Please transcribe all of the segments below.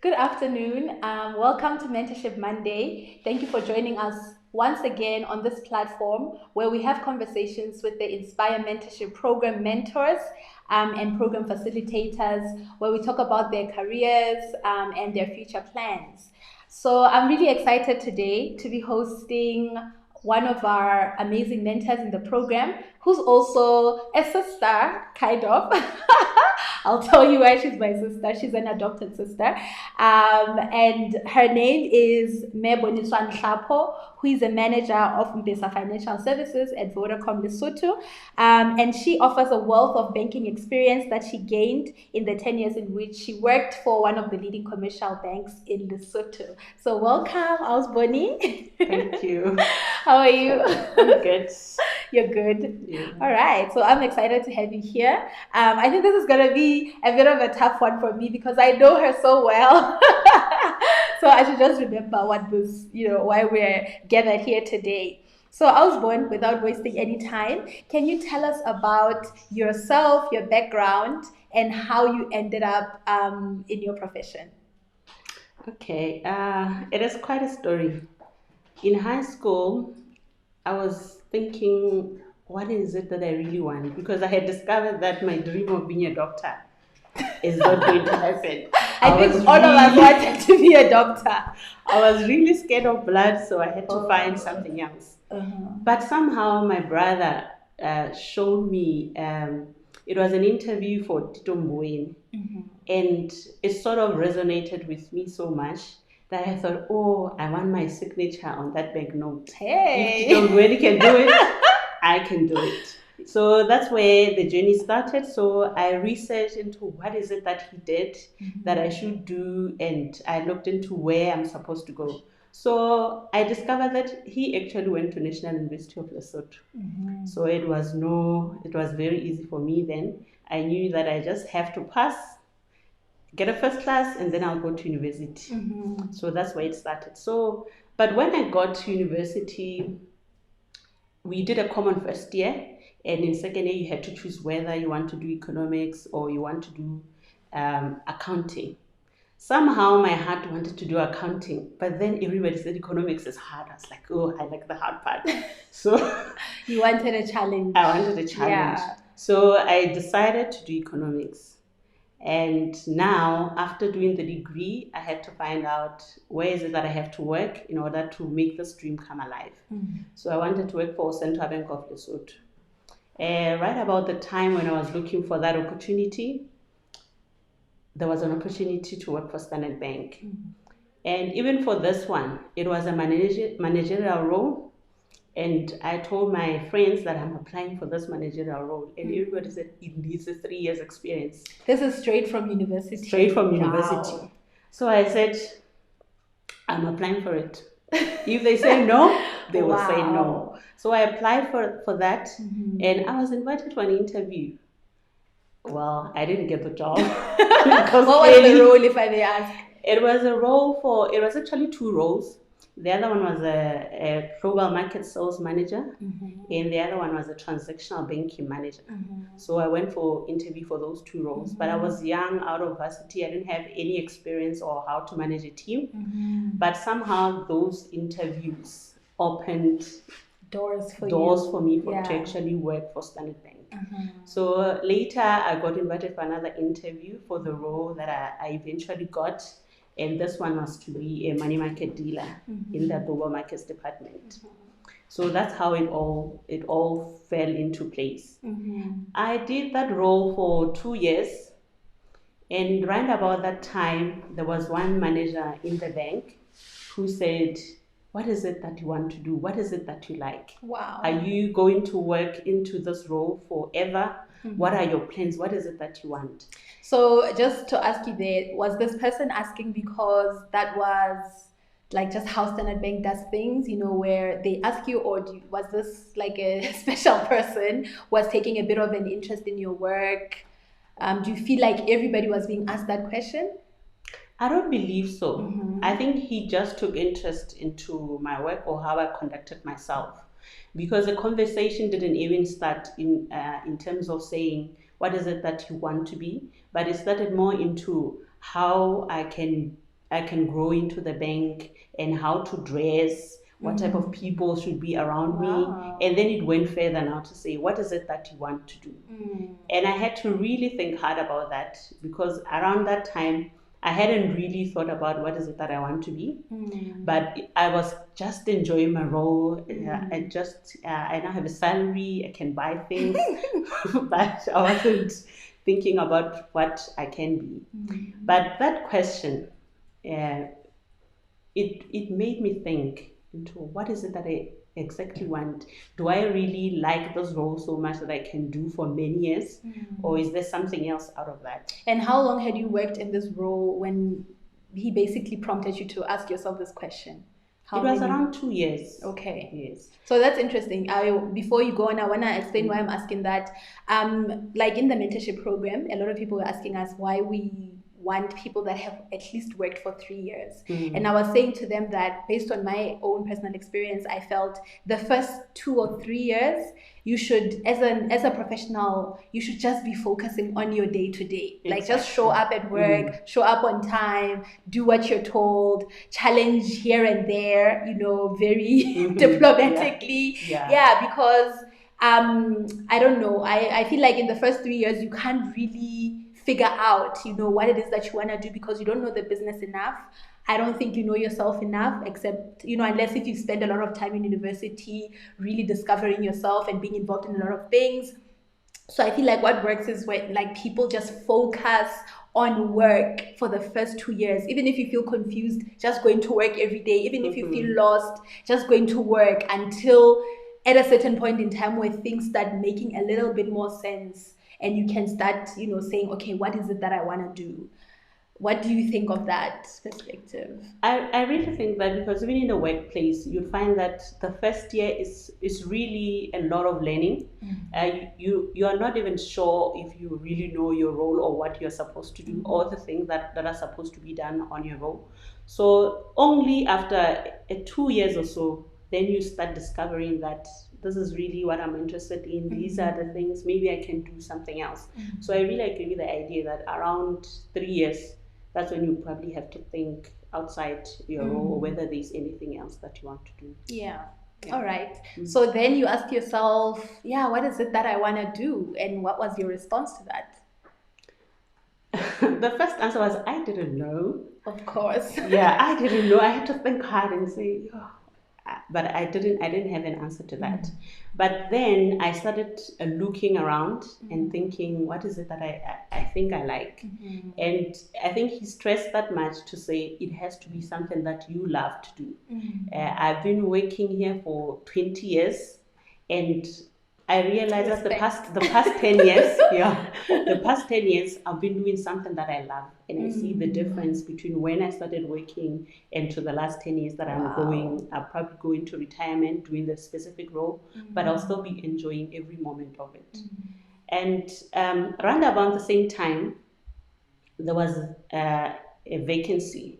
Good afternoon. Welcome to Mentorship Monday. Thank you for joining us once again on this platform where we have conversations with the Inspire Mentorship Program mentors and program facilitators, where we talk about their careers and their future plans. So I'm really excited today to be hosting one of our amazing mentors in the program, who's also a sister, kind of. I'll tell you why she's my sister. She's an adopted sister. And her name is Boniswa Nhlapo, who is a manager of Mpesa Financial Services at Vodacom Lesotho. And she offers a wealth of banking experience that she gained in the 10 years in which she worked for one of the leading commercial banks in Lesotho. So welcome, Boni. Thank you. How are you? I'm good. You're good? Yeah. All right. So I'm excited to have you here. I think this is going to be a bit of a tough one for me because I know her so well. So I should just remember what was, why we're gathered here today. So I was born without wasting any time. Can you tell us about yourself, your background, and how you ended up in your profession? Okay. It is quite a story. In high school, I was thinking, what is it that I really want? Because I had discovered that my dream of being a doctor is not going to happen. I think all of us wanted to be a doctor. I was really scared of blood, so I had to find something else. But somehow my brother showed me, it was an interview for Tito Mboweni, and it sort of resonated with me so much that I thought, oh, I want my signature on that banknote. Hey. If Tito Mboweni can do it, I can do it. So that's where the journey started. So I researched into what is it that he did that I should do, and I looked into where I'm supposed to go. So I discovered that he actually went to National University of Lesotho. So it was very easy for me then. I knew that I just have to pass, get a first class, and then I'll go to university. So that's where it started. So, but when I got to university, we did a common first year, and in second year you had to choose whether you want to do economics or you want to do accounting. Somehow my heart wanted to do accounting, but then everybody said economics is hard. I was like, oh, I like the hard part. So you wanted a challenge. I wanted a challenge. Yeah. So I decided to do economics. And now, after doing the degree, I had to find out where is it that I have to work in order to make this dream come alive. So I wanted to work for Central Bank of Lesotho. Right about the time when I was looking for that opportunity, there was an opportunity to work for Standard Bank. And even for this one, it was a managerial role. And I told my friends that I'm applying for this managerial role. And everybody said it needs a 3 years experience. This is straight from university? Straight from university. So I said, I'm applying for it. If they say no, they will say no. So I applied for that, and I was invited for an interview. Well, I didn't get the job. What was the role, if I may ask? It was actually two roles. The other one was a global market sales manager, and the other one was a transactional banking manager. So I went for interview for those two roles, but I was young, out of varsity. I didn't have any experience or how to manage a team. But somehow those interviews opened doors for me to actually work for Standard Bank. So later I got invited for another interview for the role that I eventually got. And this one was to be a money market dealer in the global markets department. So that's how it all fell into place. I did that role for 2 years, and right about that time, there was one manager in the bank who said, what is it that you want to do? What is it that you like? Wow. Are you going to work into this role forever? What are your plans? What is it that you want? So just to ask you there, was this person asking because that was like just how Standard Bank does things, where they ask you, or was this like a special person was taking a bit of an interest in your work? Do you feel like everybody was being asked that question? I don't believe so. I think he just took interest into my work or how I conducted myself, because the conversation didn't even start in terms of saying, what is it that you want to be? But it started more into how I can I can grow into the bank and how to dress, what type of people should be around me. And then it went further now to say, what is it that you want to do? And I had to really think hard about that, because around that time, I hadn't really thought about what is it that I want to be, but I was just enjoying my role. I now have a salary, I can buy things, but I wasn't thinking about what I can be. But that question, it made me think into what is it that I exactly want. Do I really like this role so much that I can do for many years, or is there something else out of that? And how long had you worked in this role when he basically prompted you to ask yourself this question? It was around 2 years. Okay. Yes. So that's interesting. Before you go on, I want to explain why I'm asking that. Like in the mentorship program, a lot of people were asking us why we want people that have at least worked for 3 years. And I was saying to them that based on my own personal experience, I felt the first 2 or 3 years, you should, as a professional, you should just be focusing on your day to day. Like just show up at work, show up on time, do what you're told, challenge here and there, very diplomatically. Yeah, because I don't know. I feel like in the first 3 years, you can't really figure out, what it is that you want to do, because you don't know the business enough. I don't think you know yourself enough, except, unless if you spend a lot of time in university really discovering yourself and being involved in a lot of things. So I feel like what works is when like people just focus on work for the first 2 years. Even if you feel confused, just going to work every day. Even if you feel lost, just going to work until at a certain point in time where things start making a little bit more sense. And you can start, saying, okay, what is it that I want to do? What do you think of that perspective? I really think that, because even in the workplace, you find that the first year is really a lot of learning. You are not even sure if you really know your role or what you're supposed to do, or the things that are supposed to be done on your role. So only after 2 years or so, then you start discovering that this is really what I'm interested in. These are the things, maybe I can do something else. So I really agree with the idea that around 3 years, that's when you probably have to think outside your role, or whether there's anything else that you want to do. Yeah. All right. So then you ask yourself, what is it that I want to do? And what was your response to that? The first answer was, I didn't know. Of course. Yeah, I didn't know. I had to think hard and say, but I didn't have an answer to that. But then I started looking around and thinking, what is it that I think I like? And I think he stressed that much to say it has to be something that you love to do. I've been working here for 20 years, and I realized that the past 10 years, the past 10 years, I've been doing something that I love. And I see the difference between when I started working and to the last 10 years that I'll probably go into retirement doing the specific role, but I'll still be enjoying every moment of it. And around about the same time, there was a vacancy.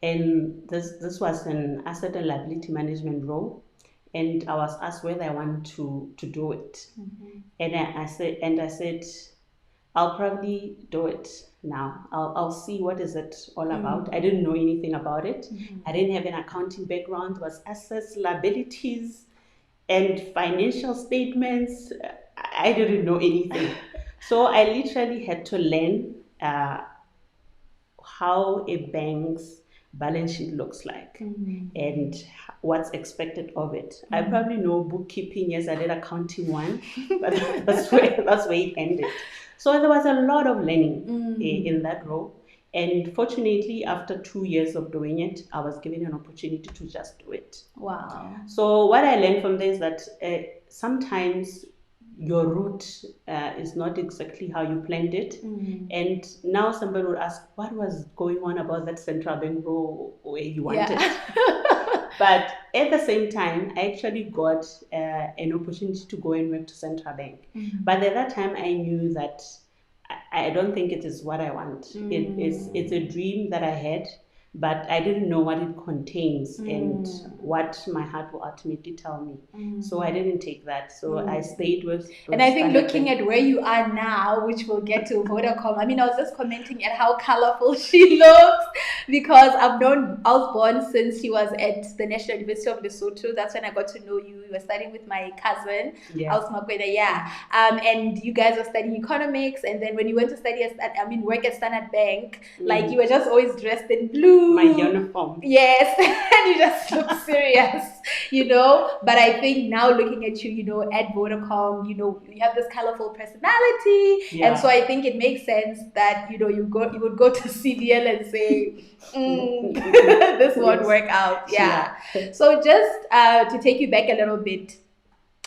And this was an asset and liability management role. And I was asked whether I want to do it. And I said, I'll probably do it now. I'll see what is it all about. I didn't know anything about it. I didn't have an accounting background. It was assets, liabilities, and financial statements. I didn't know anything. So I literally had to learn how a bank's balance sheet looks like and what's expected of it. I probably know bookkeeping. Yes, I did accounting one, but that's where it ended. So there was a lot of learning in that role. And fortunately, after 2 years of doing it, I was given an opportunity to just do it. Wow. So what I learned from this is that sometimes your route is not exactly how you planned it. And now somebody would ask, what was going on about that central bank role where you wanted? But at the same time, I actually got an opportunity to go and work to central bank. But at that time, I knew that I don't think it is what I want. It's a dream that I had, but I didn't know what it contains and what my heart will ultimately tell me. So I didn't take that. So I stayed with and I think Standard looking Bank. at where you are now, which we'll get to Vodacom, I mean, I was just commenting at how colorful she looks because I was born since she was at the National University of Lesotho. That's when I got to know you. You were studying with my cousin, Yeah. Makweda, yeah. And you guys were studying economics. And then when you went to work at Standard Bank, like you were just always dressed in blue. My uniform. Yes, and you just look serious, But I think now looking at you, at Vodacom, you have this colorful personality. Yeah. And so I think it makes sense that, you would go to CDL and say, this won't work out. Yeah. So just to take you back a little bit,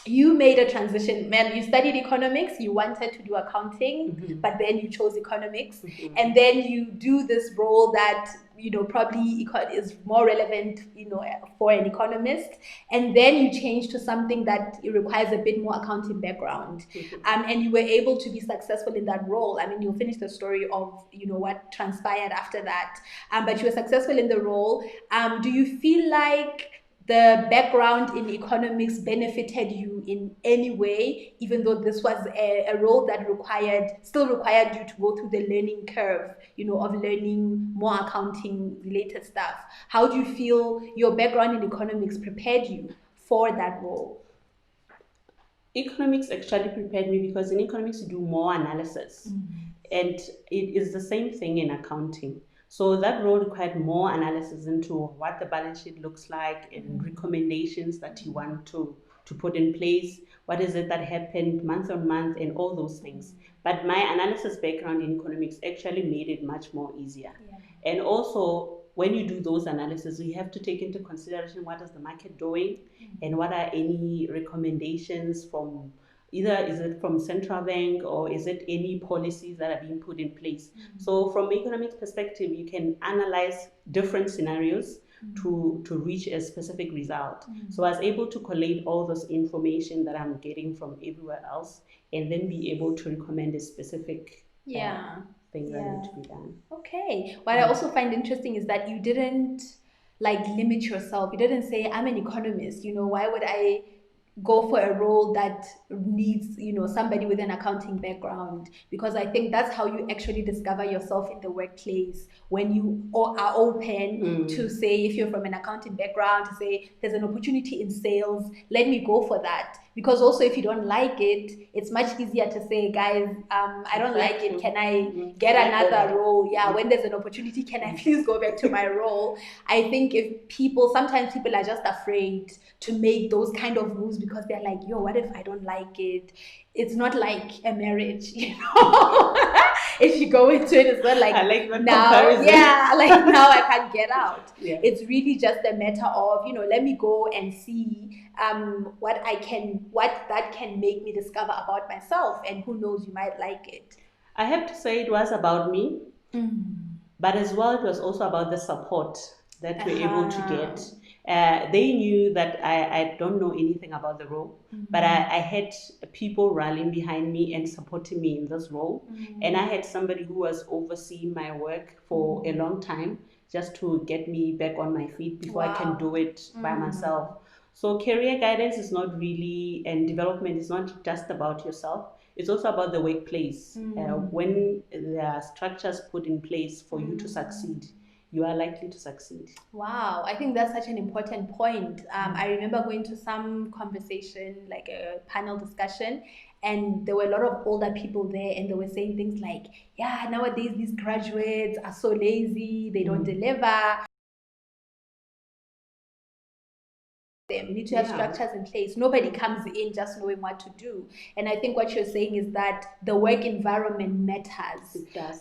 you made a transition, man. You studied economics, you wanted to do accounting, but then you chose economics, and then you do this role that probably is more relevant for an economist, and then you change to something that it requires a bit more accounting background, and you were able to be successful in that role. I mean, you'll finish the story of what transpired after that, but you were successful in the role. Do you feel like the background in economics benefited you in any way, even though this was a role that still required you to go through the learning curve, of learning more accounting related stuff? How do you feel your background in economics prepared you for that role? Economics actually prepared me because in economics you do more analysis, and it is the same thing in accounting. So that role required more analysis into what the balance sheet looks like and recommendations that you want to put in place. What is it that happened month on month and all those things. But my analysis background in economics actually made it much more easier. Yeah. And also, when you do those analyses, you have to take into consideration what is the market doing and what are any recommendations from either is it from central bank or is it any policies that are being put in place. So from economics perspective, you can analyze different scenarios to reach a specific result. So I was able to collate all this information that I'm getting from everywhere else and then be able to recommend a specific things that need to be done. Okay. What I also find interesting is that you didn't limit yourself. You didn't say, I'm an economist, why would I go for a role that needs somebody with an accounting background? Because I think that's how you actually discover yourself in the workplace, when you are open to say, if you're from an accounting background, to say there's an opportunity in sales, let me go for that. Because also if you don't like it, it's much easier to say, guys, I don't like it, can I get another role? When there's an opportunity, can I please go back to my role? I think sometimes people are just afraid to make those kind of moves because they're like, yo, what if I don't like it? It's not like a marriage, if you go into it, it's not like, I like that now, comparison. now I can't get out. Yeah. It's really just a matter of, let me go and see what that can make me discover about myself, and who knows, you might like it. I have to say it was about me, but as well it was also about the support that we're able to get. They knew that I don't know anything about the role, but I had people rallying behind me and supporting me in this role. And I had somebody who was overseeing my work for a long time just to get me back on my feet before I can do it by myself. So career guidance is not really, and development is not just about yourself. It's also about the workplace. When there are structures put in place for you to succeed, you are likely to succeed. Wow, I think that's such an important point. I remember going to some conversation, like a panel discussion, and there were a lot of older people there, and they were saying things like, yeah, nowadays these graduates are so lazy, they don't deliver. Them. You need to have structures in place. Nobody comes in just knowing what to do. And I think what you're saying is that the work environment matters. It does.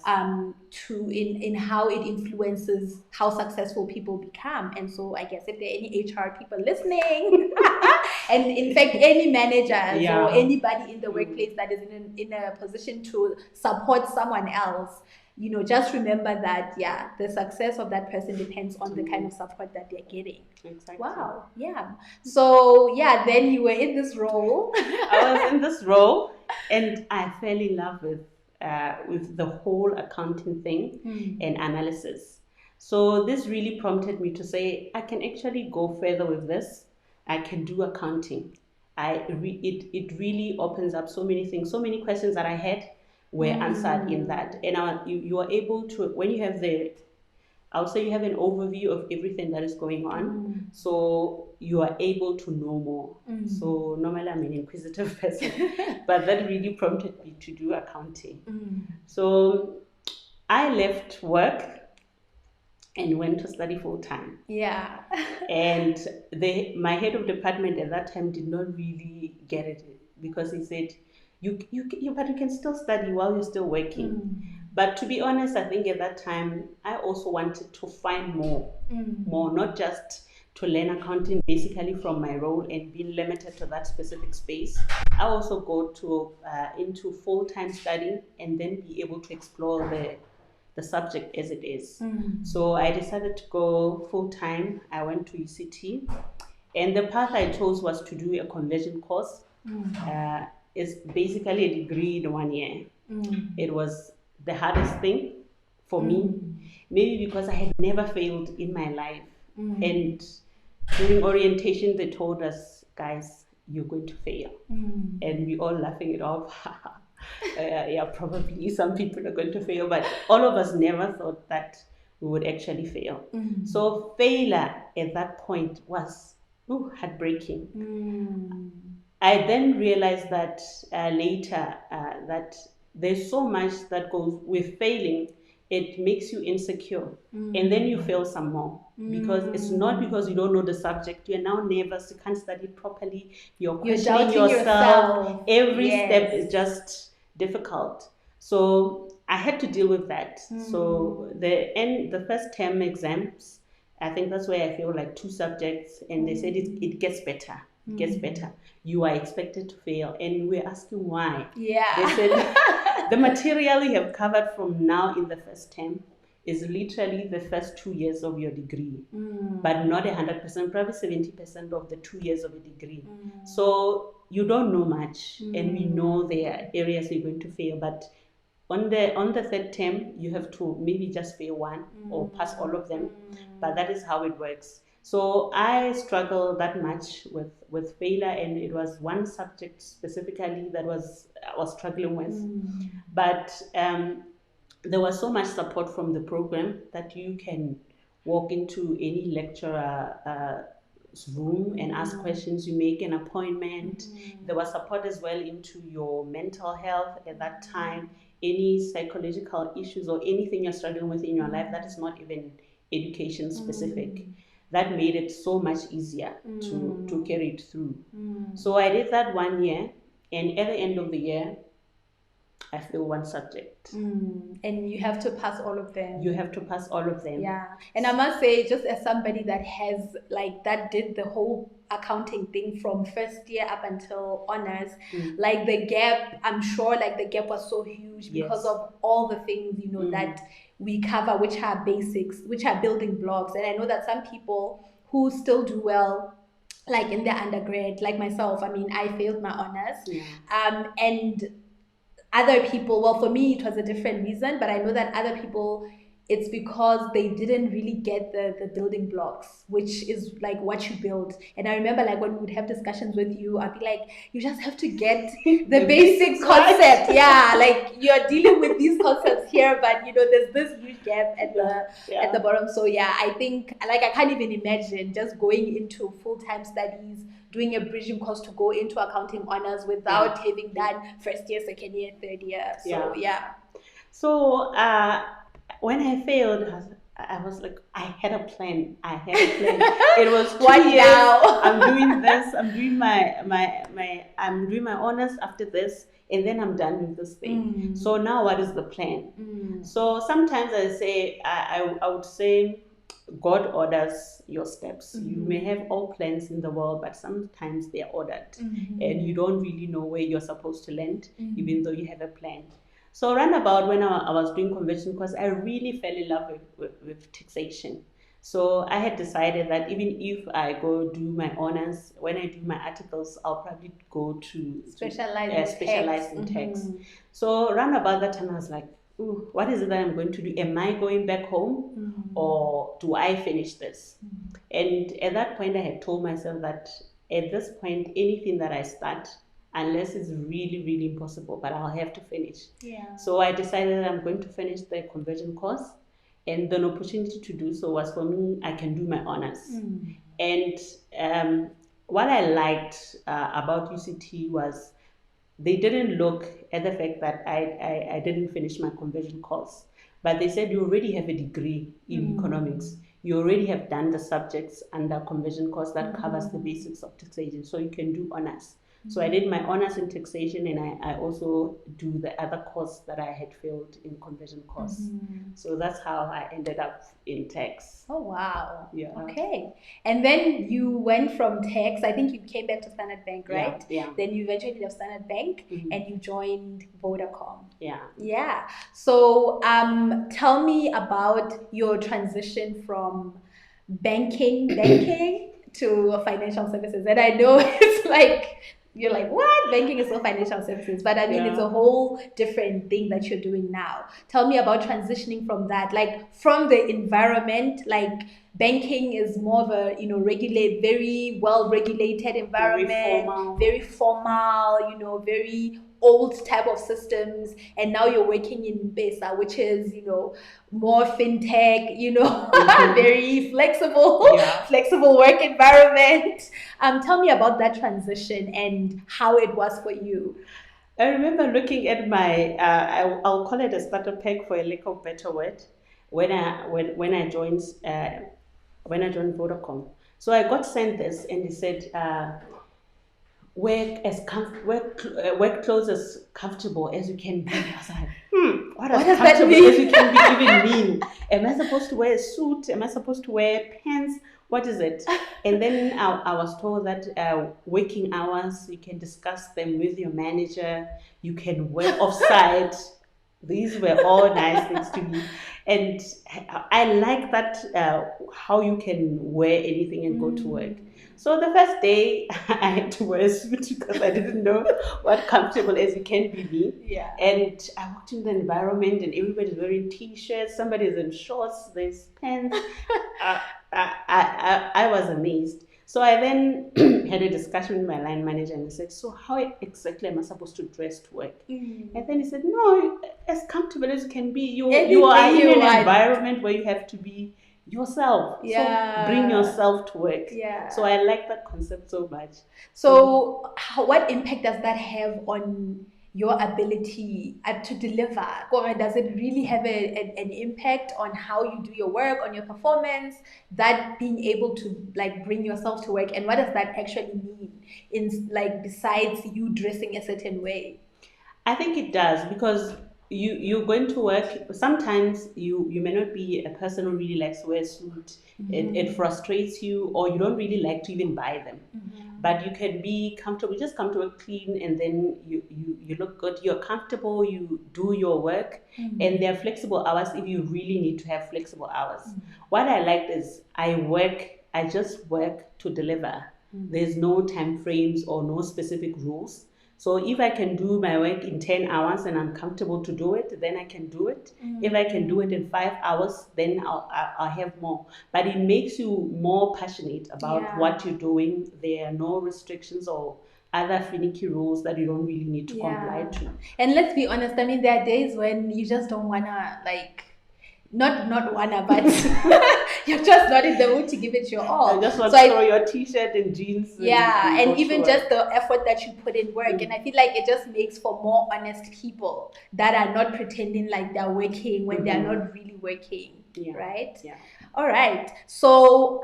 In how it influences how successful people become. And so I guess if there are any HR people listening, and in fact any managers or anybody in the workplace that is in a position to support someone else, just remember that, the success of that person depends on the kind of support that they're getting. Exactly. Wow. Yeah. So, then you were in this role. I was in this role, and I fell in love with the whole accounting thing and analysis. So this really prompted me to say, I can actually go further with this. I can do accounting. It really opens up so many things, so many questions that I had were answered in that. And you are able to, when you have I would say you have an overview of everything that is going on, so you are able to know more. So normally I'm an inquisitive person, but that really prompted me to do accounting. So I left work and went to study full time. Yeah. And my head of department at that time did not really get it, because he said, but you can still study while you're still working. But to be honest, I think at that time I also wanted to find more, not just to learn accounting basically from my role and being limited to that specific space. I also go to into full-time studying and then be able to explore the subject as it is. So I decided to go full-time. I went to UCT, and the path I chose was to do a conversion course. It's basically a degree in 1 year. It was the hardest thing for me, maybe because I had never failed in my life. And during orientation, they told us, guys, you're going to fail. And we all laughing it off. Yeah, probably some people are going to fail, but all of us never thought that we would actually fail. So failure at that point was heartbreaking. I then realized that later that there's so much that goes with failing. It makes you insecure, and then you fail some more, because it's not because you don't know the subject. You're now nervous, you can't study properly, you're questioning yourself. Every step is just difficult. So I had to deal with that. So the first term exams, I think that's where I feel like 2 subjects, and they said it gets better. It gets better. You are expected to fail, and we're asking why. Yeah. They said the material you have covered from now in the first term is literally the first 2 years of your degree, but not 100%, probably 70% of the 2 years of a degree. So you don't know much, and we know there are areas you're going to fail, but on the third term, you have to maybe just fail one or pass all of them, but that is how it works. So I struggled that much with failure, and it was one subject specifically that I was struggling with. But there was so much support from the program that you can walk into any lecturer room and ask questions. You make an appointment. There was support as well into your mental health at that time, any psychological issues or anything you're struggling with in your life that is not even education specific. That made it so much easier to carry it through. So I did that 1 year, and at the end of the year, I failed one subject. And you have to pass all of them. You have to pass all of them. Yeah. And I must say, just as somebody that has that did the whole accounting thing from first year up until honors, like the gap, I'm sure the gap was so huge because of all the things, that we cover, which are basics, which are building blocks. And I know that some people who still do well, like in their undergrad, like myself, I mean, I failed my honors. And other people, well, for me, it was a different reason, but I know that other people, it's because they didn't really get the building blocks, which is what you build. And I remember when we would have discussions with you, I'd be like, you just have to get the basic concept. Yeah, you're dealing with these concepts here, but there's this huge gap at the bottom. So yeah, I think I can't even imagine just going into full-time studies, doing a bridging course to go into accounting honors without having done first year, second year, third year. So yeah. So when I failed, I was like, I had a plan. It was 2 years. Now? I'm doing this. I'm doing I'm doing my honors after this, and then I'm done with this thing. So now, what is the plan? So sometimes I say, I would say, God orders your steps. You may have all plans in the world, but sometimes they are ordered, and you don't really know where you're supposed to land, even though you have a plan. So roundabout when I was doing conversion, because I really fell in love with taxation. So I had decided that even if I go do my honors, when I do my articles, I'll probably go to specialize in tax. So round about that time, I was like, ooh, what is it that I'm going to do? Am I going back home or do I finish this? And at that point, I had told myself that at this point, anything that I start, unless it's really, really impossible, but I'll have to finish. Yeah. So I decided that I'm going to finish the conversion course. And the opportunity to do so was for me, I can do my honors. And what I liked about UCT was they didn't look at the fact that I didn't finish my conversion course, but they said you already have a degree in economics. You already have done the subjects under conversion course that covers the basics of taxation, so you can do honors. So I did my honors in taxation, and I also do the other course that I had failed in conversion course. So that's how I ended up in tax. Oh, wow. Yeah. Okay. And then you went from tax, I think you came back to Standard Bank, right? Yeah. Then you eventually left Standard Bank and you joined Vodacom. Yeah. Yeah. So tell me about your transition from banking to financial services. And I know it's like, you're like, what? Banking is still financial services. But I mean, it's a whole different thing that you're doing now. Tell me about transitioning from that, like from the environment, like banking is more of a, very well regulated environment, very formal, very old type of systems, and now you're working in Besa, which is, more fintech, very flexible work environment. Tell me about that transition and how it was for you. I remember looking at my, I'll call it a starter pack for a lack of better word, when I joined Vodacom. So I got sent this, and they said, work clothes as comfortable as you can be. I was like, what does that mean? As you can be even mean? Am I supposed to wear a suit? Am I supposed to wear pants? What is it? And then I was told that working hours, you can discuss them with your manager. You can work offsite. These were all nice things to me. And I like that, how you can wear anything and go to work. So the first day, I had to wear a suit because I didn't know what comfortable as you can be. Yeah. And I walked in the environment, and everybody's wearing t-shirts, somebody's in shorts, there's pants. I was amazed. So I then had a discussion with my line manager, and I said, so how exactly am I supposed to dress to work? And then he said, no, as comfortable as you can be. You are in an environment where you have to be yourself. So bring yourself to work. So I like that concept so much. So what impact does that have on your ability to deliver? Or does it really have an impact on how you do your work, on your performance, that being able to like bring yourself to work? And what does that actually mean in like besides you dressing a certain way? I think it does, because you're going to work. Sometimes you may not be a person who really likes to wear a suit. It frustrates you, or you don't really like to even buy them. But you can be comfortable. You just come to work clean, and then you look good. You're comfortable. You do your work, and there are flexible hours if you really need to have flexible hours. What I liked is I just work to deliver. There's no time frames or no specific rules. So if I can do my work in 10 hours and I'm comfortable to do it, then I can do it. If I can do it in 5 hours, then I'll have more. But it makes you more passionate about what you're doing. There are no restrictions or other finicky rules that you don't really need to comply to. And let's be honest, I mean, there are days when you just don't wanna but you're just not in the mood to give it your all. I just want to throw your t-shirt and jeans. And even just the effort that you put in work. And I feel like it just makes for more honest people that are not pretending like they're working when they're not really working. Right? Yeah. All right. So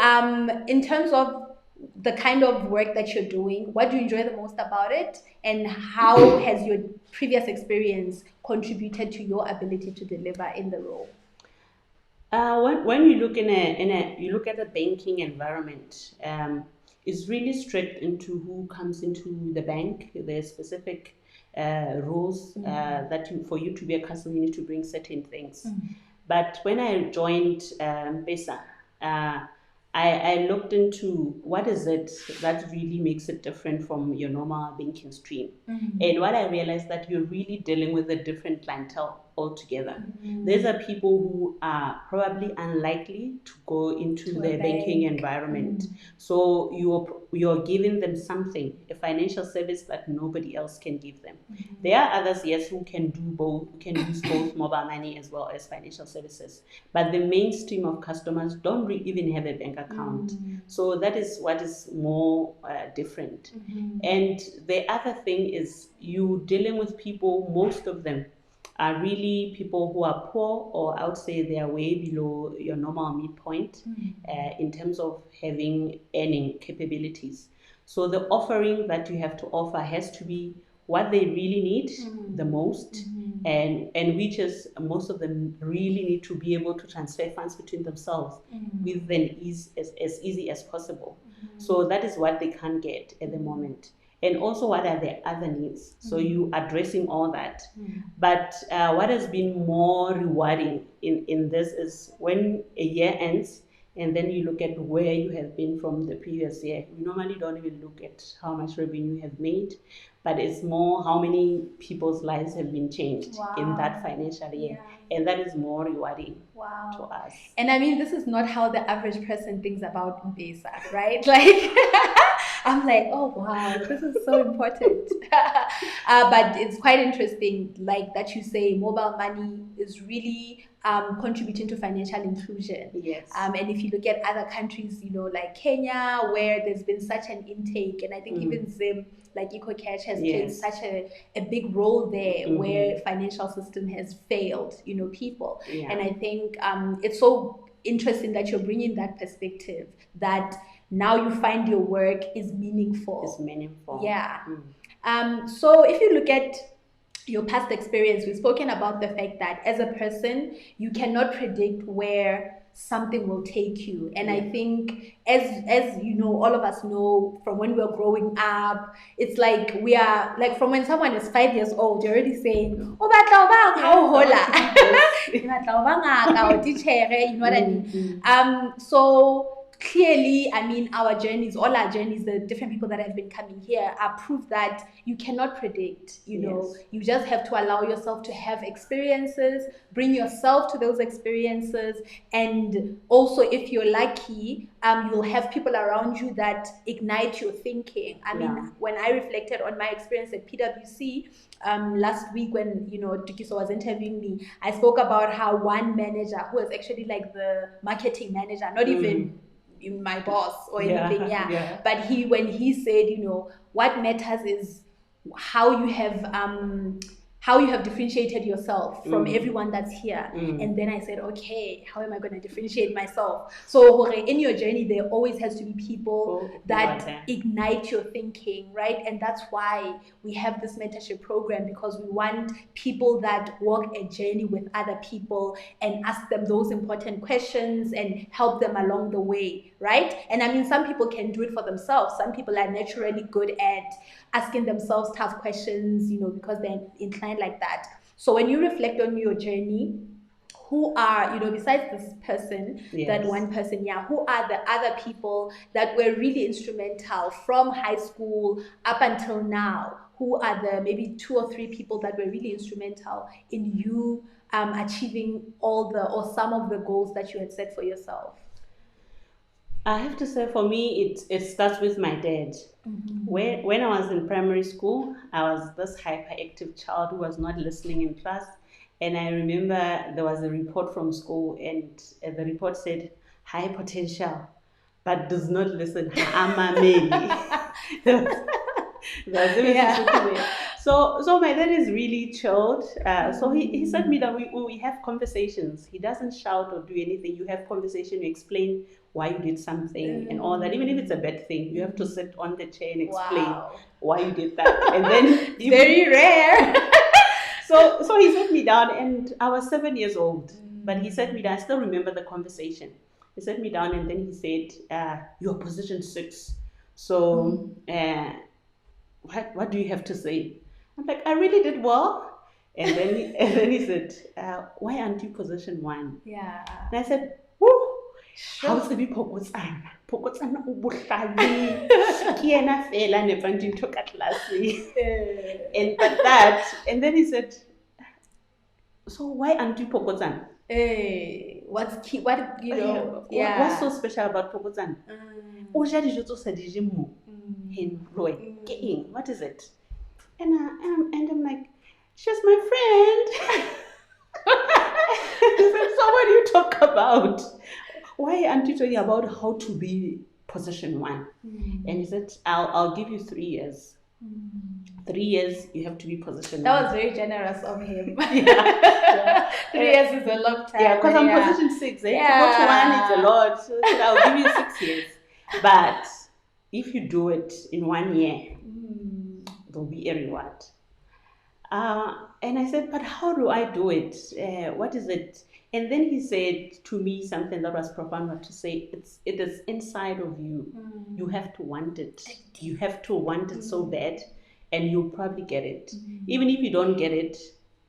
in terms of the kind of work that you're doing, what do you enjoy the most about it? And how has your previous experience contributed to your ability to deliver in the role? When you look you look at the banking environment, it's really strict into who comes into the bank. There's specific rules that for you to be a customer, you need to bring certain things. But when I joined Pesa, I looked into what is it that really makes it different from your normal banking stream. And what I realized that you're really dealing with a different clientele. altogether. These are people who are probably unlikely to go into the banking environment. So you're giving them something, a financial service that nobody else can give them. There are others, yes, who can do both, who can use both mobile money as well as financial services. But the mainstream of customers don't even have a bank account. So that is what is more different. And the other thing is you dealing with people, most of them are really people who are poor, or I would say they are way below your normal midpoint in terms of having earning capabilities. So the offering that you have to offer has to be what they really need the most, and which is most of them really need to be able to transfer funds between themselves with an as easy as possible. So that is what they can't get at the moment. And also, what are their other needs? So you addressing all that. But what has been more rewarding in this is when a year ends, and then you look at where you have been from the previous year. We normally don't even look at how much revenue you have made, but it's more how many people's lives have been changed in that financial year. And that is more rewarding to us. And I mean, this is not how the average person thinks about M-Pesa, right? Like, I'm like, oh wow, this is so important. But it's quite interesting, like that you say mobile money is really contributing to financial inclusion. Yes. And if you look at other countries, like Kenya, where there's been such an intake, and I think even Zim, like EcoCash, has played such a big role there, where financial system has failed, people. And I think it's so interesting that you're bringing that perspective, that now you find your work is meaningful. It's meaningful. Yeah. So if you look at your past experience, we've spoken about the fact that as a person, you cannot predict where something will take you. And I think as all of us know from when we were growing up, it's like we are like, from when someone is 5 years old, you're already saying, oh, you know what I mean? So clearly, I mean, all our journeys, the different people that have been coming here are proof that you cannot predict, you just have to allow yourself to have experiences, bring yourself to those experiences. And also, if you're lucky, you'll have people around you that ignite your thinking. I mean, when I reflected on my experience at PwC, last week when Tukiso was interviewing me, I spoke about how one manager who was actually like the marketing manager, not even my boss or anything, but when he said, what matters is how you have differentiated yourself from everyone that's here. And then I said, okay, how am I going to differentiate myself? So in your journey, there always has to be people that ignite your thinking, right? And that's why we have this mentorship program, because we want people that walk a journey with other people and ask them those important questions and help them along the way, right? And I mean, some people can do it for themselves. Some people are naturally good at asking themselves tough questions, because they're inclined like that. So when you reflect on your journey, who are, besides this person, that one person, who are the other people that were really instrumental from high school up until now? Who are the maybe 2 or 3 people that were really instrumental in you achieving or some of the goals that you had set for yourself? I have to say, for me, it starts with my dad. When I was in primary school, I was this hyperactive child who was not listening in class. And I remember there was a report from school, and the report said, high potential, but does not listen. So my dad is really chilled. So he said me that we have conversations. He doesn't shout or do anything. You have conversation, you explain why you did something and all that. Even if it's a bad thing, you have to sit on the chair and explain why you did that. And then very rare. So he sat me down, and I was 7 years old. But he sat me down. I still remember the conversation. He sat me down, and then he said, "You're position 6. So what do you have to say?" I'm like, "I really did well." And then he said, "Why aren't you position 1?" Yeah. And I said, "Woo, how's the phokotsana? Phokotsana o bohlale. Ke yena fela ne pa ntho ka class." And then he said, so why aren't you Pokotan? Hey, what's key? What you know? What's so special about Pokotan? O ja dijo tse sa di jeng mo. What is it? And I'm like, she's my friend. He said, so what do you talk about? Why aren't you talking about how to be position one? And he said, I'll give you 3 years. 3 years, you have to be position That one. was very generous of him. Yeah. 3 years is a long time. Yeah, because I'm position 6. To go to 1, it's a lot. So I said, I'll give you 6 years. But if you do it in 1 year, there'll be a reward. And I said, but how do I do it? What is it? And then he said to me something that was profound, what to say, it is inside of you. You have to want it. You have to want it so bad, and you'll probably get it. Even if you don't get it,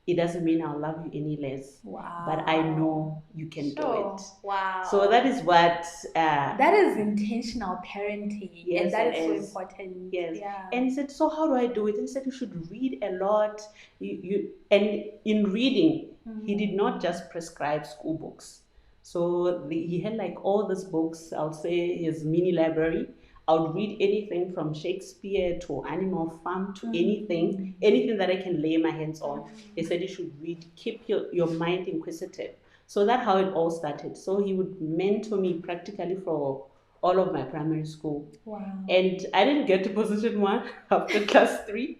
it doesn't mean I'll love you any less. Wow. But I know you can do it. Wow. So that is what... that is intentional parenting. Yes, and that is so is. important. Yes. Yeah. And he said, so how do I do it? And he said, you should read a lot. And in reading, he did not just prescribe school books. So he had like all these books, I'll say his mini library. I would read anything from Shakespeare to Animal Farm to anything that I can lay my hands on. He said you should read, keep your mind inquisitive. So that's how it all started. So he would mentor me practically for all of my primary school. Wow. And I didn't get to position 1 after class 3.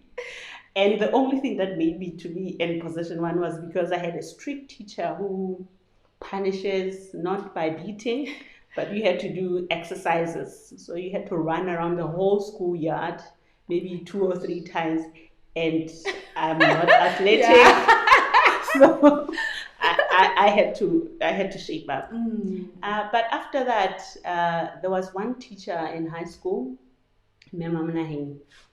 And the only thing that made me to be in position 1 was because I had a strict teacher who punishes not by beating, but we had to do exercises. So you had to run around the whole schoolyard maybe 2 or 3 times, and I'm not athletic. So I had to shape up. But after that, there was one teacher in high school,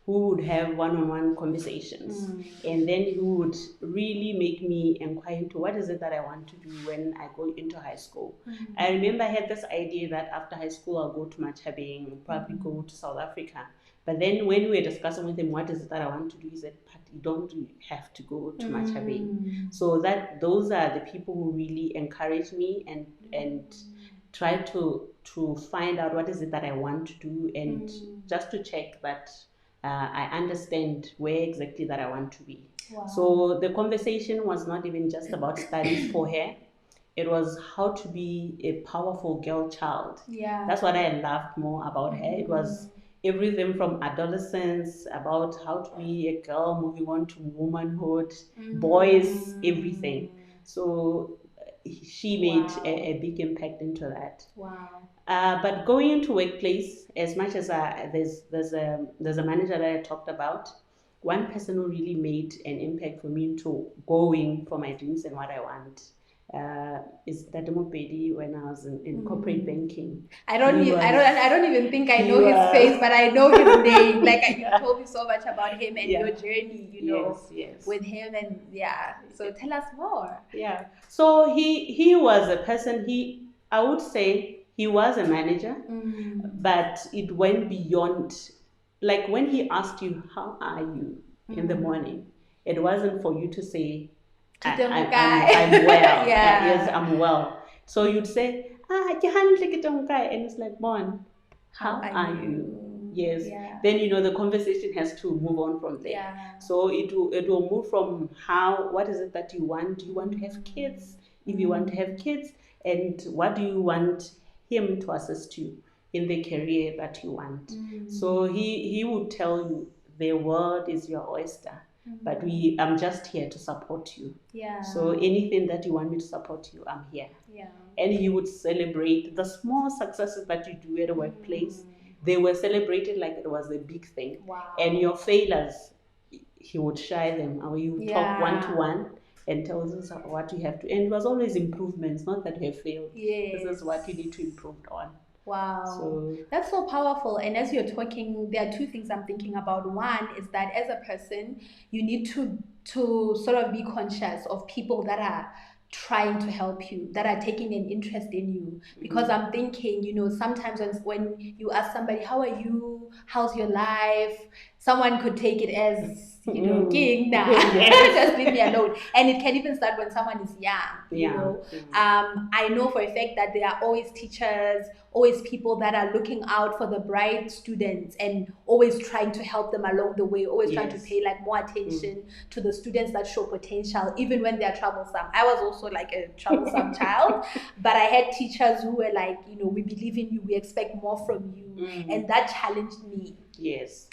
who would have one-on-one conversations, and then he would really make me inquire into what is it that I want to do when I go into high school. I remember I had this idea that after high school I'll go to Machabeng, probably go to South Africa. But then when we were discussing with him what is it that I want to do, he said, but you don't have to go to Machabeng. So those are the people who really encourage me and try to find out what is it that I want to do, and just to check that I understand where exactly that I want to be. Wow. So the conversation was not even just about studies for her. It was how to be a powerful girl child. Yeah. That's what I loved more about her. It was everything from adolescence, about how to be a girl, moving on to womanhood, boys, everything. So she made a big impact into that. Wow. But going into workplace, as much as there's a manager that I talked about, one person who really made an impact for me into going for my dreams and what I want is Tatemopedi when I was in corporate banking. I don't even think I know his face, but I know his name. Like you told me so much about him and your journey, yes. with him, and So tell us more. Yeah. So he was a person. I would say he was a manager, but it went beyond. Like when he asked you, "How are you?" in the morning, it wasn't for you to say, I'm well. Yes, I'm well. So you'd say, and it's like, Mon, how are you? Yes. Yeah. Then the conversation has to move on from there. Yeah. So it will move from what is it that you want? Do you want to have kids? If you want to have kids, and what do you want him to assist you in the career that you want? So he would tell you the world is your oyster. But I'm just here to support you. Yeah. So anything that you want me to support you, I'm here. Yeah. And he would celebrate the small successes that you do at a workplace. They were celebrated like it was a big thing. Wow. And your failures, he would share them. Or you talk one-to-one and tells us what you have to. And it was always improvements, not that you have failed. Yes. This is what you need to improve on. Wow. So that's so powerful. And as you're talking, there are 2 things I'm thinking about. One is that as a person, you need to sort of be conscious of people that are trying to help you, that are taking an interest in you. Because I'm thinking, sometimes when you ask somebody, how are you? How's your life? someone could take it as, king, nah, Yes. just leave me alone. And it can even start when someone is young, I know for a fact that there are always teachers, always people that are looking out for the bright students and always trying to help them along the way, always trying to pay like more attention to the students that show potential, even when they're troublesome. I was also like a troublesome child, but I had teachers who were like, we believe in you, we expect more from you, and that challenged me. Yes.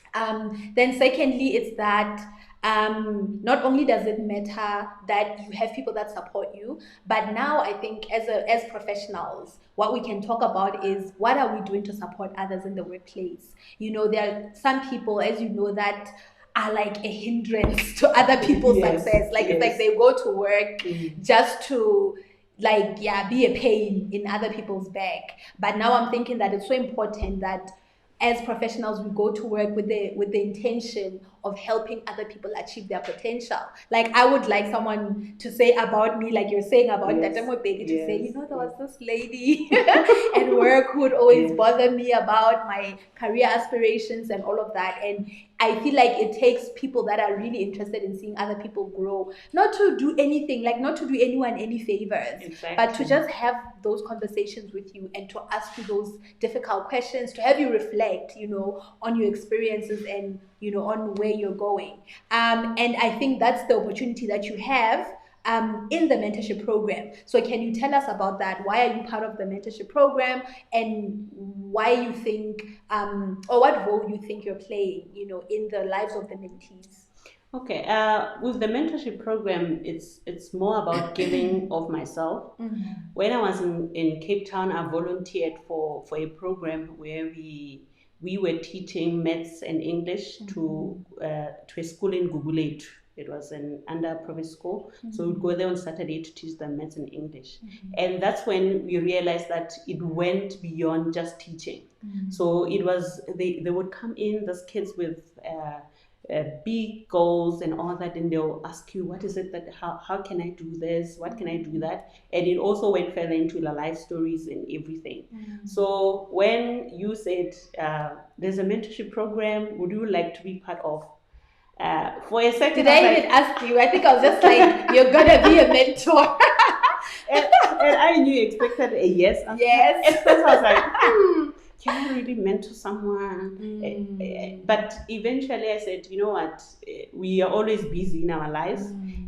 Then secondly, it's that not only does it matter that you have people that support you, but now I think as professionals, what we can talk about is what are we doing to support others in the workplace. There are some people, as you know, that are like a hindrance to other people's success. It's like they go to work just to be a pain in other people's back. But now I'm thinking that it's so important that as professionals, we go to work with the intention of helping other people achieve their potential. Like I would like someone to say about me, like you're saying about that baby, to say, there was this lady at work who would always bother me about my career aspirations and all of that. And I feel like it takes people that are really interested in seeing other people grow, not to do anything, like not to do anyone any favors, but to just have those conversations with you and to ask you those difficult questions, to have you reflect, on your experiences and, on where you're going. And I think that's the opportunity that you have in the mentorship program. So can you tell us about that? Why are you part of the mentorship program, and why you think, or what role you think you're playing, in the lives of the mentees? Okay, with the mentorship program, it's more about giving of myself. When I was in Cape Town, I volunteered for a program where we were teaching maths and English to a school in Guguletu. It was an under-province school, so we'd go there on Saturday to teach them maths and English. And that's when we realized that it went beyond just teaching. So it was, they would come in, those kids with big goals and all that, and they'll ask you, what is it that, how can I do this, what can I do that? And it also went further into the life stories and everything. So when you said there's a mentorship program, would you like to be part of? For a second, did I even ask you? I think I was just like, you're gonna be a mentor. and I knew you expected a yes. Yes. At first I was like, can I really mentor someone? But eventually I said, you know what, we are always busy in our lives,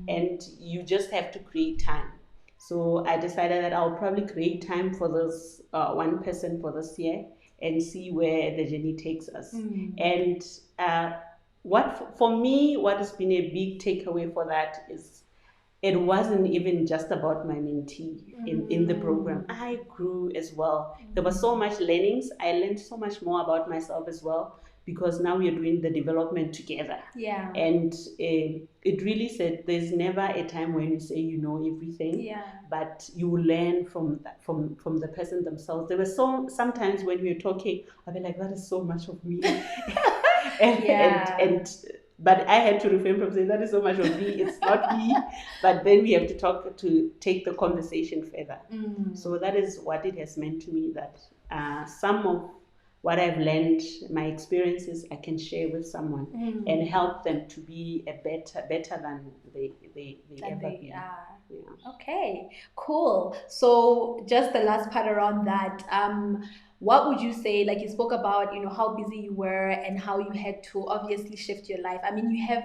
and you just have to create time. So I decided that I'll probably create time for this one person for this year and see where the journey takes us. And for me, what has been a big takeaway for that is it wasn't even just about my mentee in the program. I grew as well. There was so much learnings. I learned so much more about myself as well, because now we are doing the development together. Yeah. And it really said there's never a time when you say you know everything. Yeah. But you learn from the person themselves. There were sometimes when we were talking, I'd be like, that is so much of me. But I had to refrain from saying that is so much of me. It's not me. But then we have to take the conversation further. So that is what it has meant to me, that some of what I've learned, my experiences, I can share with someone and help them to be better than they ever be. Yeah. Okay, cool. So just the last part around that, what would you say, like you spoke about, how busy you were and how you had to obviously shift your life. I mean, you have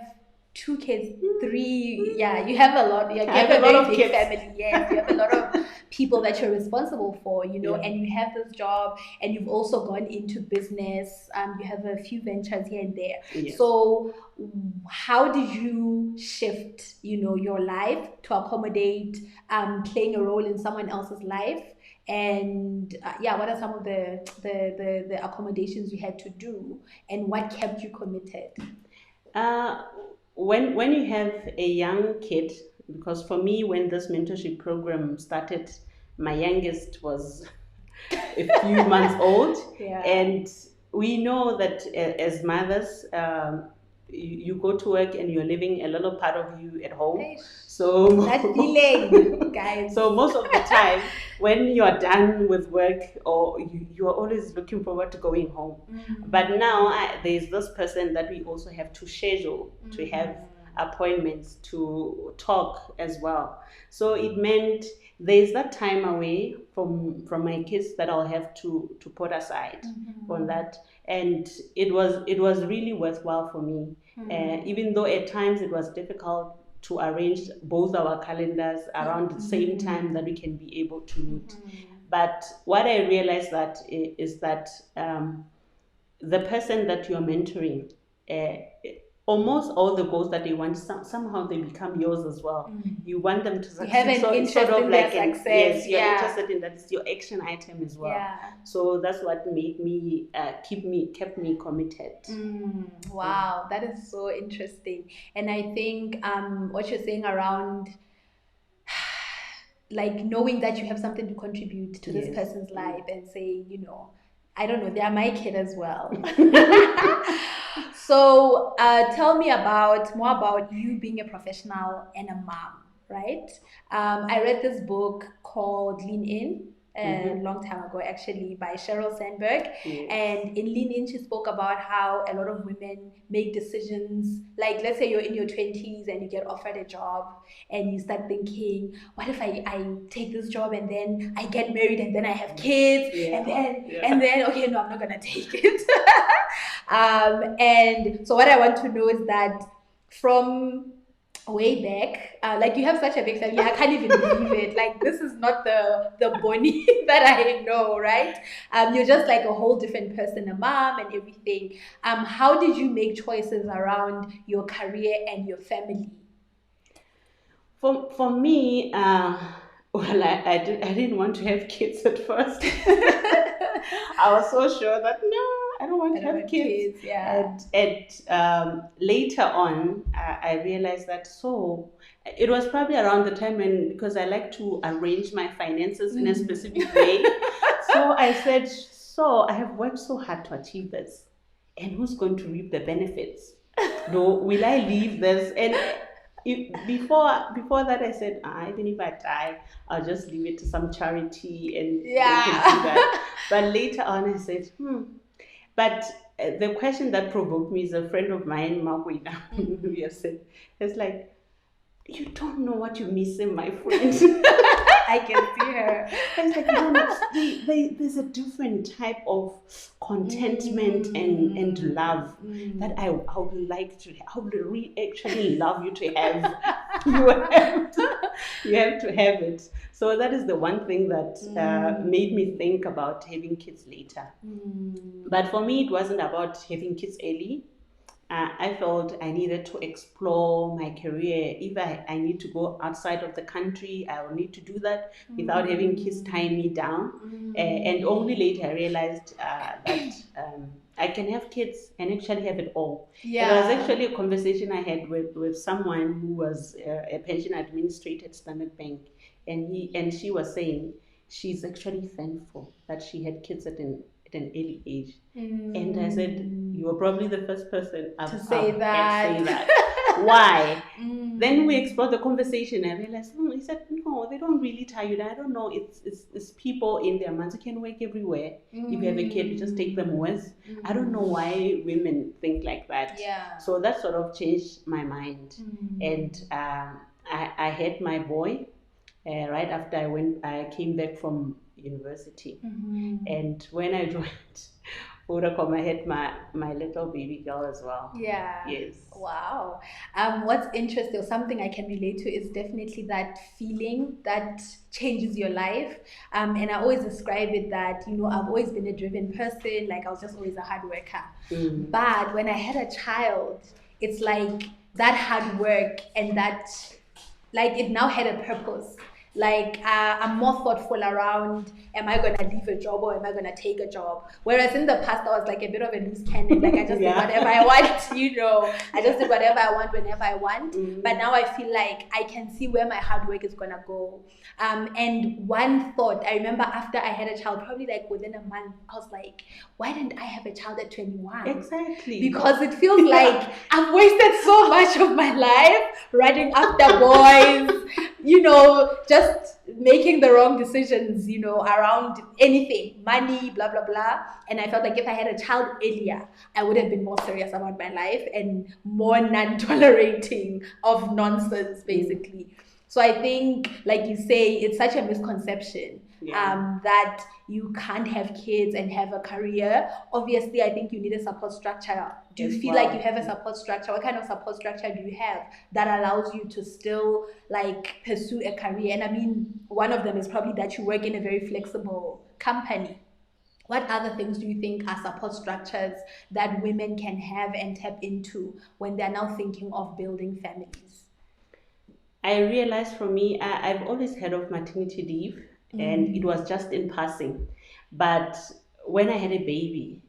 2 kids, 3, you have a lot. You have a very big family. Yes, you have a lot of people that you're responsible for, and you have this job, and you've also gone into business. You have a few ventures here and there. Yes. So how did you shift, your life to accommodate playing a role in someone else's life? And what are some of the accommodations you had to do, and what kept you committed? When you have a young kid, because for me, when this mentorship program started, my youngest was a few months old, and we know that as mothers, you go to work and you're leaving a little part of you at home. Eish. So That feeling, guys. so most of the time, when you are done with work, or you are always looking forward to going home. But now there's this person that we also have to schedule to have appointments, to talk as well. So it meant there's that time away from my kids that I'll have to put aside on that, and it was really worthwhile for me. Even though at times it was difficult to arrange both our calendars around the same time that we can be able to meet. But what I realized that is that the person that you're mentoring, almost all the goals that they want, somehow they become yours as well. You want them to succeed. You have an interest in their success. Yes, you're interested in that. It's your action item as well. Yeah. So that's what made me kept me committed. Wow, that is so interesting. And I think what you're saying around like knowing that you have something to contribute to this person's life and say, I don't know, they are my kid as well. So tell me more about you being a professional and a mom, right? I read this book called Lean In a long time ago, actually, by Sheryl Sandberg. And in Lean In, she spoke about how a lot of women make decisions, like let's say you're in your 20s and you get offered a job and you start thinking, what if I take this job and then I get married and then I have kids and then okay, no, I'm not gonna take it. And so what I want to know is that from way back, like you have such a big family, I can't even believe it. Like this is not the Bonnie that I know, right? You're just like a whole different person, a mom and everything. How did you make choices around your career and your family? For me, well, I didn't want to have kids at first. I was so sure that no, I don't want to have kids. Yeah. And later on, I realized that it was probably around the time because I like to arrange my finances in a specific way. So I said, I have worked so hard to achieve this, and who's going to reap the benefits? Will I leave this? And before that, I said, even if I die, I'll just leave it to some charity and they can do that. But later on, I said, But the question that provoked me is a friend of mine, Makwina, who has said, it's like, you don't know what you're missing, my friend. I can see her. It's like, there's a different type of contentment and love that I would like to, I would actually love you to have. You have to have it. So that is the one thing that made me think about having kids later. But for me, it wasn't about having kids early. I felt I needed to explore my career. If I need to go outside of the country, I will need to do that without having kids tying me down. And only later I realized that I can have kids and actually have it all. Yeah. It was actually a conversation I had with someone who was a pension administrator at Standard Bank. And she was saying she's actually thankful that she had kids at an early age. And I said, you were probably the first person to say that. Why? Then we explored the conversation. I realized, he said, no, they don't really tie you down. I don't know. It's people in their minds. You can work everywhere. If you have a kid, you just take them with. I don't know why women think like that. Yeah. So that sort of changed my mind. And I had my boy right after I came back from university. And when I joined Vodacom, I had my little baby girl as well. Yeah. Yes. Wow. What's interesting, or something I can relate to, is definitely that feeling that changes your life. And I always describe it that, I've always been a driven person. Like I was just always a hard worker. But when I had a child, it's like that hard work and that, like it now had a purpose. Like I'm more thoughtful around, am I gonna leave a job or am I gonna take a job? Whereas in the past I was like a bit of a loose cannon, like I just did whatever I want, you know. I just did whatever I want whenever I want. But now I feel like I can see where my hard work is gonna go. And one thought I remember after I had a child, probably like within a month, I was like, why didn't I have a child at 21? Exactly. Because it feels like I've wasted so much of my life running after boys, you know, just making the wrong decisions, you know, around anything, money, blah, blah, blah. And I felt like if I had a child earlier, I would have been more serious about my life and more non-tolerating of nonsense, basically. So I think, like you say, it's such a misconception that you can't have kids and have a career. Obviously, I think you need a support structure. Do you feel like you have a support structure? What kind of support structure do you have that allows you to still like pursue a career? And I mean, one of them is probably that you work in a very flexible company. What other things do you think are support structures that women can have and tap into when they're now thinking of building families? I realized for me, I've always heard of maternity leave, and it was just in passing. But when I had a baby,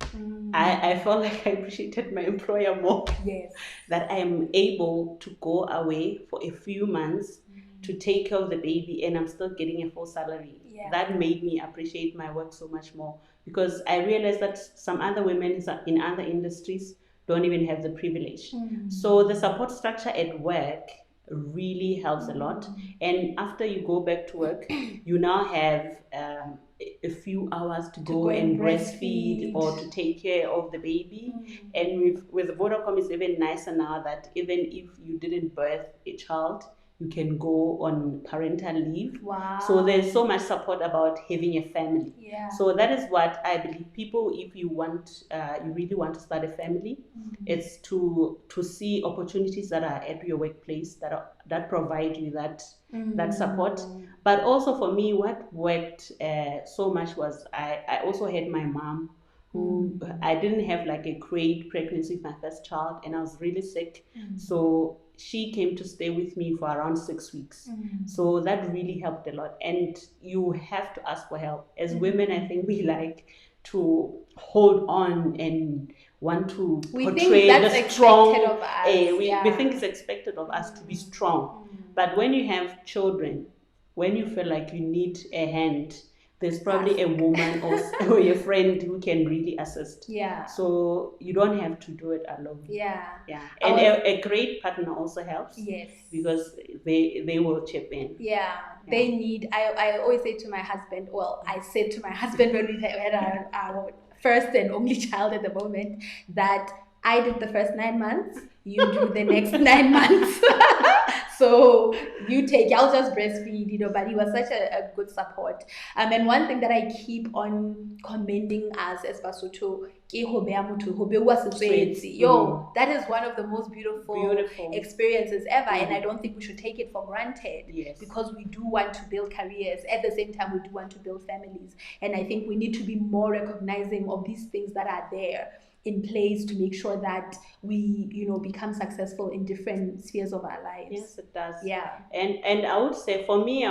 I felt like I appreciated my employer more. Yes. That I am able to go away for a few months to take care of the baby, and I'm still getting a full salary. Yeah. That made me appreciate my work so much more, because I realized that some other women in other industries don't even have the privilege. So the support structure at work really helps a lot. And after you go back to work, you now have a few hours to go and breastfeed or to take care of the baby. And with Vodacom, it's even nicer now that even if you didn't birth a child, you can go on parental leave. Wow. So there's so much support about having a family. Yeah. So that is what I believe. People, if you want, you really want to start a family, it's to see opportunities that are at your workplace that provide you that support. But also for me, what worked so much was I also had my mom, who I didn't have like a great pregnancy with my first child, and I was really sick. So she came to stay with me for around 6 weeks. So that really helped a lot. And you have to ask for help. As women, I think we like to hold on and want to portray the strong. Of us. We think it's expected of us to be strong. But when you have children, when you feel like you need a hand, there's probably a woman or a friend who can really assist. Yeah. So you don't have to do it alone. Yeah. Yeah. And a great partner also helps. Yes. Because they will chip in. Yeah. They need, I always say to my husband, well, I said to my husband when we had our first and only child at the moment, that I did the first 9 months, you do the next 9 months. So I'll just breastfeed, you know, but he was such a good support. And one thing that I keep on commending us as Basotho, that is one of the most beautiful experiences ever. And I don't think we should take it for granted. Yes. Because we do want to build careers. At the same time, we do want to build families. And I think we need to be more recognizing of these things that are there in place to make sure that we, you know, become successful in different spheres of our lives. Yes, it does. Yeah. And I would say, for me,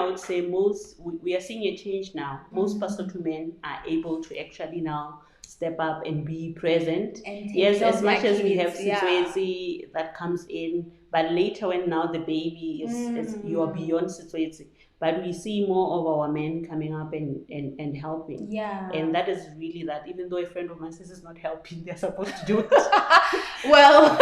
we are seeing a change now. Most Basotho men are able to actually now step up and be present. And yes, as much as we have Sitswezi that comes in, but later when now the baby is you are beyond Sitswezi. But we see more of our men coming up and helping. Yeah. And that is really that. Even though a friend of mine says it's not helping, they're supposed to do it. Well,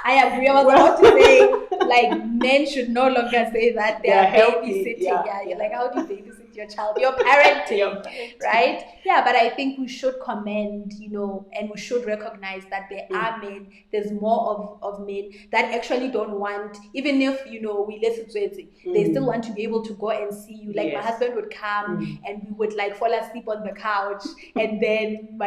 I agree. I was about to say, like, men should no longer say that they are babysitting. Yeah. You're like, how do you babysit your child? You're parenting, right? Yeah, but I think we should commend, you know, and we should recognize that there are men, there's more of men that actually don't want, even if, you know, we listen to it, they still want to be able to go and see you. Like, my husband would come and we would, like, fall asleep on the couch, and then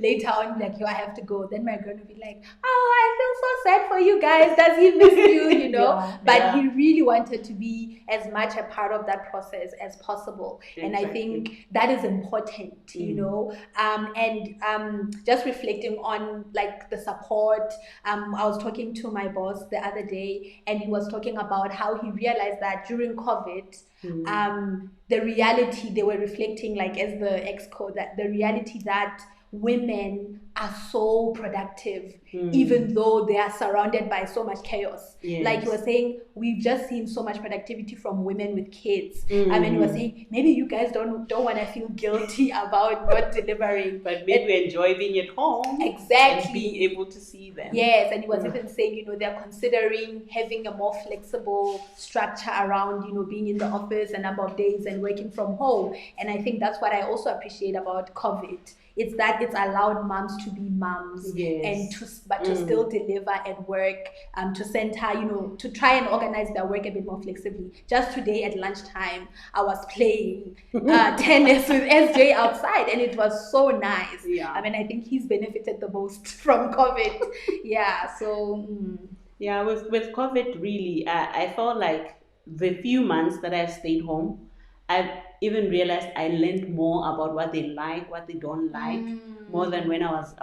later on, like, yo, I have to go. Then my girl would be like, oh, I feel so sad for you guys. Does he miss you, you know? But he really wanted to be as much a part of that process as possible. Exactly. And I think that is important, you know. Just reflecting on like the support. I was talking to my boss the other day, and he was talking about how he realized that during COVID, the reality they were reflecting, like as the exco, that the reality that women are so productive even though they are surrounded by so much chaos. Yes. Like you were saying, we've just seen so much productivity from women with kids. I mean, you were saying maybe you guys don't want to feel guilty about not delivering, but maybe we enjoy being at home, exactly, and being able to see them. Yes, and he was even saying, you know, they're considering having a more flexible structure around, you know, being in the office a number of days and working from home. And I think that's what I also appreciate about COVID. It's that it's allowed moms to be moms, yes, and to still deliver and work, to center, you know, to try and organize their work a bit more flexibly. Just today at lunchtime, I was playing tennis with SJ outside, and it was so nice. Yeah. I mean, I think he's benefited the most from COVID. Yeah, so yeah, with COVID, really, I felt like the few months that I've stayed home, I've even realized I learned more about what they like, what they don't like, more than when I was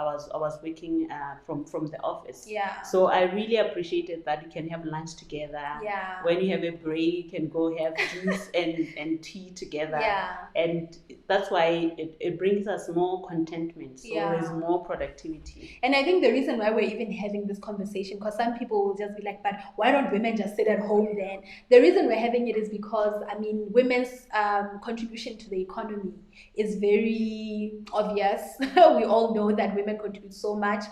working from the office. Yeah. So I really appreciated that you can have lunch together. Yeah. When you have a break, and go have juice and tea together. Yeah. And that's why it brings us more contentment. So Yeah. there's more productivity. And I think the reason why we're even having this conversation, because some people will just be like, but why don't women just sit at home then? The reason we're having it is because, I mean, women's contribution to the economy is very obvious. We all know that women contribute so much.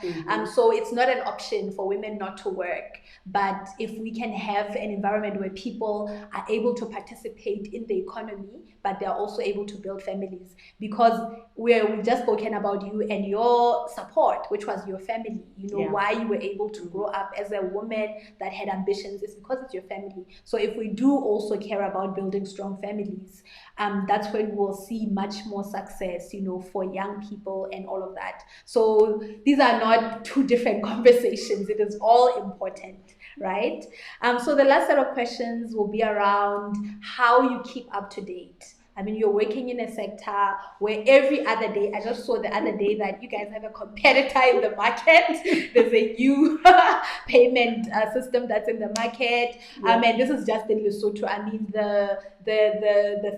So it's not an option for women not to work. But if we can have an environment where people are able to participate in the economy, but they're also able to build families, because we've just spoken about you and your support, which was your family. You know, why you were able to grow up as a woman that had ambitions is because it's your family. So if we do also care about building strong families, that's when we'll see much more success, you know, for young people and all of that. So these are not two different conversations. It is all important, right? So the last set of questions will be around how you keep up to date. I mean, you're working in a sector where every other day, I just saw the other day that you guys have a competitor in the market. There's a new payment system that's in the market. And this is just in Lesotho. I mean, the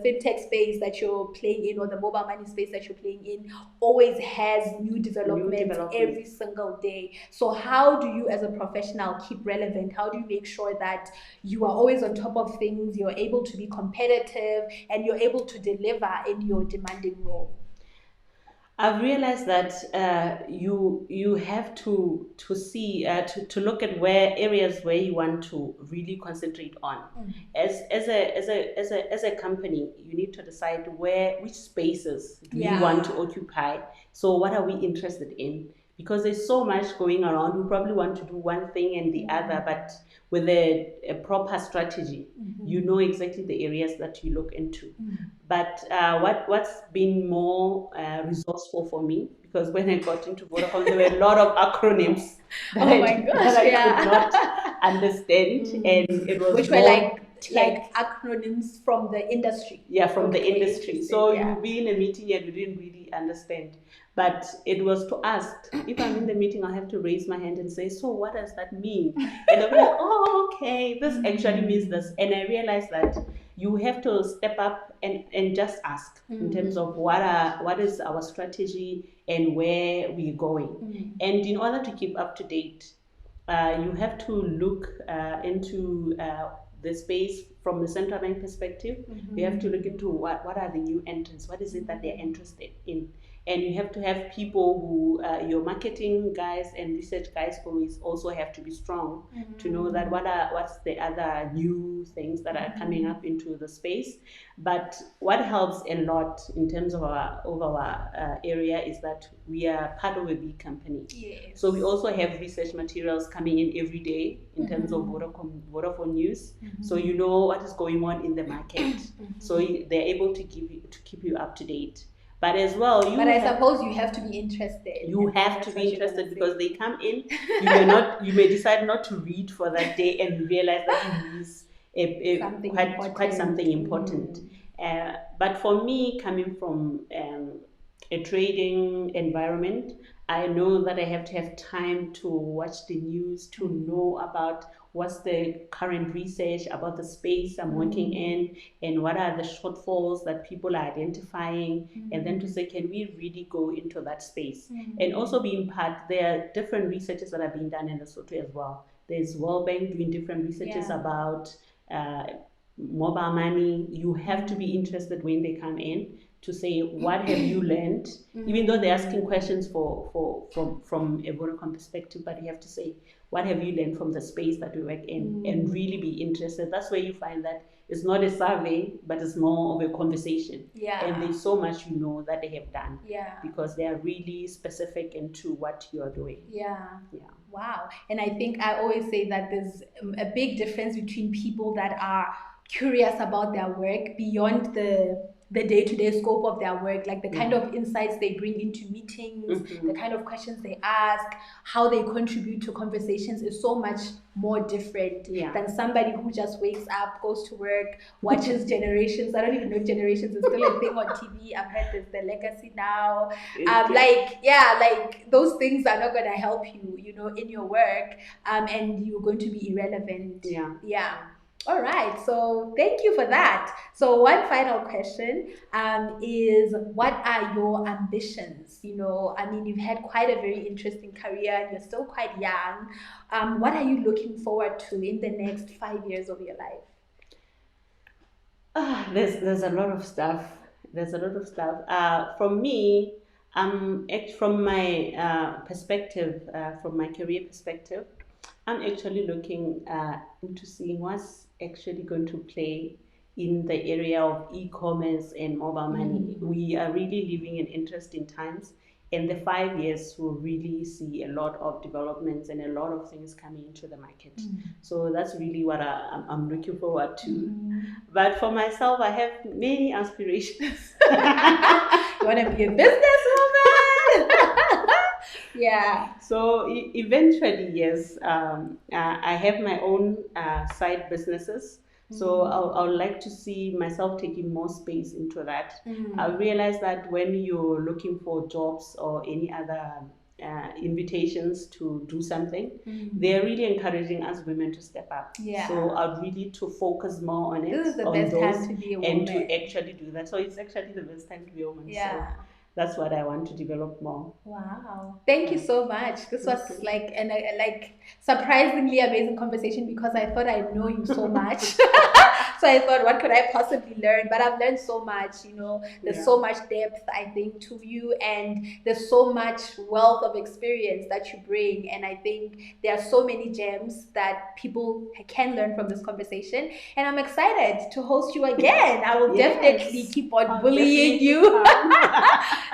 fintech space that you're playing in, or the mobile money space that you're playing in, always has new developments every single day. So how do you as a professional keep relevant? How do you make sure that you are always on top of things, you're able to be competitive, and you're able to deliver in your demanding role? I've realized that you have to see to look at where areas where you want to really concentrate on. As a company, you need to decide which spaces do you want to occupy. So what are we interested in? Because there's so much going around. We probably want to do one thing and the other, but with a proper strategy, you know exactly the areas that you look into. But what's been more resourceful for me, because when I got into Vodacom, there were a lot of acronyms that I could not understand, and it was which were like acronyms from the industry. Yeah, from the industry. So you'll be in a meeting and you didn't really understand. But it was to ask, if I'm in the meeting, I have to raise my hand and say, so what does that mean? And I'm like, oh, okay, this actually means this. And I realized that you have to step up and just ask in terms of what is our strategy and where we're going. And in order to keep up to date, you have to look into the space from the central bank perspective. You have to look into what are the new entrants, what is it that they're interested in. And you have to have people who, your marketing guys and research guys always also have to be strong to know that what's the other new things that are coming up into the space. But what helps a lot in terms of our area is that we are part of a big company. Yes. So we also have research materials coming in every day in terms of Vodafone news. So you know what is going on in the market. So they're able to keep you up to date. But as well, I suppose you have to be interested. You have to be interested because they come in. You may decide not to read for that day and realize that you miss quite something important. But for me, coming from a trading environment, I know that I have to have time to watch the news, to know about what's the current research about the space I'm working in, and what are the shortfalls that people are identifying, and then to say, can we really go into that space? And also being part, there are different researches that are being done in Lesotho as well. There's World Bank doing different researches about mobile money. You have to be interested when they come in to say, what have you learned? Even though they're asking questions from a Vodacom perspective, but you have to say, what have you learned from the space that we work in, and really be interested. That's where you find that it's not a survey, but it's more of a conversation. And there's so much that they have done because they are really specific into what you are doing. Wow. And I think I always say that there's a big difference between people that are curious about their work beyond the day-to-day scope of their work, like the kind of insights they bring into meetings, the kind of questions they ask, how they contribute to conversations is so much more different than somebody who just wakes up, goes to work, watches Generations. I don't even know if Generations is still a thing on TV. I've heard there's the Legacy now. Like those things are not going to help you, in your work, and you're going to be irrelevant. All right, so thank you for that. So one final question is, what are your ambitions? I mean, you've had quite a very interesting career and you're still quite young. What are you looking forward to in the next 5 years of your life? There's a lot of stuff. There's a lot of stuff. From me, from my perspective, from my career perspective, I'm actually looking into seeing what's actually going to play in the area of e-commerce and mobile money. We are really living in interesting times, and the 5 years will really see a lot of developments and a lot of things coming into the market. So that's really what I'm looking forward to. But for myself, I have many aspirations. You want to be a businesswoman? So eventually, yes, I have my own side businesses. So I would like to see myself taking more space into that. I realize that when you're looking for jobs or any other invitations to do something, they're really encouraging us women to step up. So I'd really to focus more on it. This is the best time to be a woman. And to actually do that. So it's actually the best time to be a woman. So that's what I want to develop more. Wow. Thank you so much. This was like surprisingly amazing conversation because I thought I know you so much. So I thought, what could I possibly learn? But I've learned so much, there's so much depth, I think, to you, and there's so much wealth of experience that you bring. And I think there are so many gems that people can learn from this conversation. And I'm excited to host you again. I will definitely keep on bullying you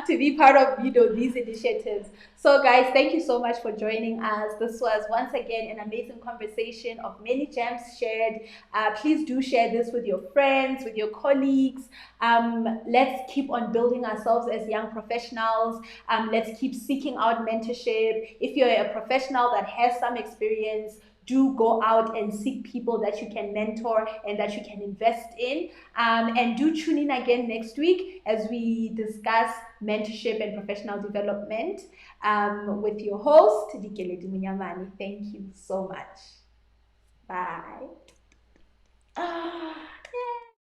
to be part of, these initiatives. So guys, thank you so much for joining us. This was once again an amazing conversation of many gems shared. Please do share this with your friends, with your colleagues. Let's keep on building ourselves as young professionals. Let's keep seeking out mentorship. If you're a professional that has some experience, do go out and seek people that you can mentor and that you can invest in. And do tune in again next week as we discuss mentorship and professional development with your host, Likeleli Monyamane. Thank you so much. Bye.